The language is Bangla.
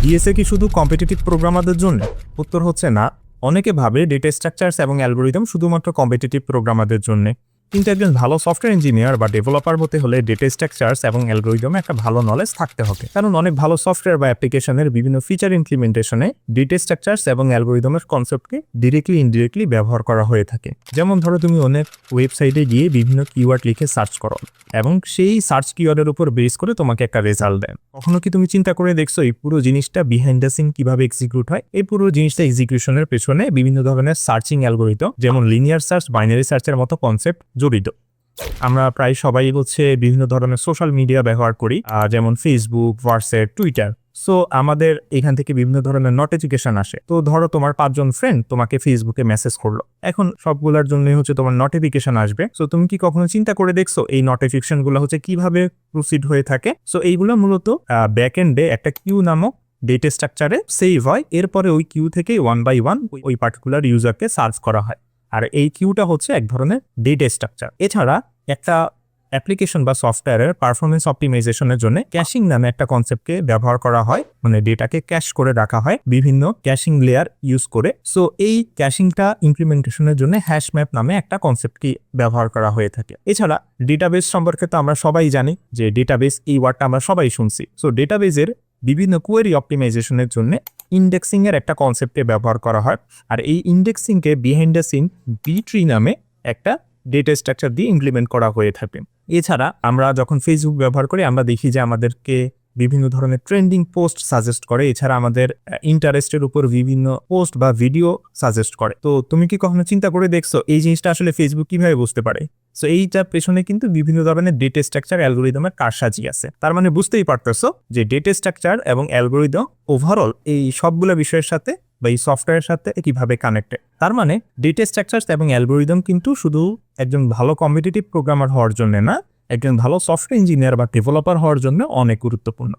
ডিএসএ কি শুধু কম্পিটিটিভ প্রোগ্রামারদের জন্য? উত্তর হচ্ছে না। অনেকে ভাবে ডেটা স্ট্রাকচারস এবং অ্যালগরিদম শুধুমাত্র কম্পিটিটিভ প্রোগ্রামারদের জন্য, কিন্তু একজন ভালো সফটওয়্যার ইঞ্জিনিয়ার বা ডেভেলপার হতে হলে ডেটা স্ট্রাকচারস এবং অ্যালগরিদমে একটা ভালো নলেজ থাকতে হবে। কারণ অনেক ভালো সফটওয়্যার বা অ্যাপ্লিকেশনের বিভিন্ন ফিচার ইমপ্লিমেন্টেশনে ডেটা স্ট্রাকচারস এবং অ্যালগরিদমের কনসেপ্টকে ডিরেক্টলি ইনডিরেক্টলি ব্যবহার করা হয়ে থাকে। যেমন ধরো, তুমি অনেক ওয়েবসাইটে গিয়ে বিভিন্ন কিওয়ার্ড লিখে সার্চ করো এবং সেই সার্চ কিওয়ার্ডের উপর বেস করে তোমাকে একটা রেজাল্ট দেন। কখনো কি তুমি চিন্তা করে দেখছো এই পুরো জিনিসটা বিহাইন্ড দ্য সিন কিভাবে এক্সিকিউট হয়? এই পুরো জিনিসটা এক্সিকিউশনের পেছনে বিভিন্ন ধরনের সার্চিং অ্যালগরিদম, যেমন লিনিয়ার সার্চ, বাইনারি সার্চের মতো কনসেপ্ট জড়িত। আমরা প্রায় সবাই বিভিন্ন ধরনের সোশ্যাল মিডিয়া ব্যবহার করি, যেমন ফেসবুক, হোয়াটসঅ্যাপ, টুইটার। সো আমাদের এখান থেকে বিভিন্ন ধরনের নোটিফিকেশন আসে। তো ধরো তোমার 5 জন ফ্রেন্ড তোমাকে ফেসবুকে মেসেজ করলো, এখন সবগুলোর জন্যই তোমার নোটিফিকেশন আসবে। সো তুমি কি কখনো চিন্তা করে দেখছো এই নোটিফিকেশন গুলো কিভাবে প্রসিড হয়ে থাকে? সো এইগুলো মূলত ব্যাক এন্ডে একটা কিউ নামক ডেটা স্ট্রাকচারে সেভ হয়। এরপরে ওই কিউ থেকে 1 বাই 1 ওই পার্টিকুলার ইউজারকে সার্চ করা হয়। আর এই কিউটা এক ধরনের ডেটা স্ট্রাকচার। এছাড়া একটা অ্যাপ্লিকেশন বা সফটওয়্যারের পারফরমেন্স অপটিমাইজেশনের জন্য ক্যাশিং নামে একটা কনসেপ্টকে ব্যবহার করা হয়, মানে ডেটাকে ক্যাশ করে রাখা হয় বিভিন্ন ক্যাশিং লেয়ার ইউজ করে। সো এই ক্যাশিংটা ইমপ্লিমেন্টেশনের জন্য হ্যাশ ম্যাপ নামে একটা কনসেপ্টকে ব্যবহার করা হয়ে থাকে। এছাড়া ডেটাবেস সম্পর্কে তো আমরা সবাই জানি যে ডেটাবেস এই ওয়ার্ডটা আমরা সবাই শুনছি। সো ডেটাবেসের বিভিন্ন কোয়েরি অপটিমাইজেশনের জন্য ইন্ডেক্সিং এর একটা কনসেপ্টে ব্যবহার করা হয়। আর এই ইন্ডেক্সিংকে behind the scene B tree নামে একটা ডেটা স্ট্রাকচার দিয়ে ইমপ্লিমেন্ট করা হয়ে থাকে। এছাড়া আমরা যখন ফেসবুক ব্যবহার করি, আমরা দেখি যে আমাদেরকে বিভিন্ন ধরনের ট্রেন্ডিং পোস্ট সাজেস্ট করে। এছাড়া আমাদের ইন্টারেস্টের উপর বিভিন্ন পোস্ট বা ভিডিও সাজেস্ট করে। তো তুমি কি কখনো চিন্তা করে দেখছো এই জিনিসটা আসলে ফেসবুক কিভাবে বুঝতে পারে? সো এইটার পেছনে কিন্তু বিভিন্ন ধরনের ডেটা স্ট্রাকচার অ্যালগরিদমের কারসাজি আছে। তার মানে বুঝতেই পারতেছো যে ডেটা স্ট্রাকচার এবং অ্যালগরিদম ওভারঅল এই সবগুলো বিষয়ের সাথে বা এই সফটওয়্যারের সাথে কিভাবে কানেক্টেড। তার মানে ডেটা স্ট্রাকচার এবং অ্যালগরিদম কিন্তু শুধু একজন ভালো কম্পিটিটিভ প্রোগ্রামার হওয়ার জন্য না, একজন ভালো সফটওয়্যার ইঞ্জিনিয়ার বা ডেভেলপার হওয়ার জন্য অনেক গুরুত্বপূর্ণ।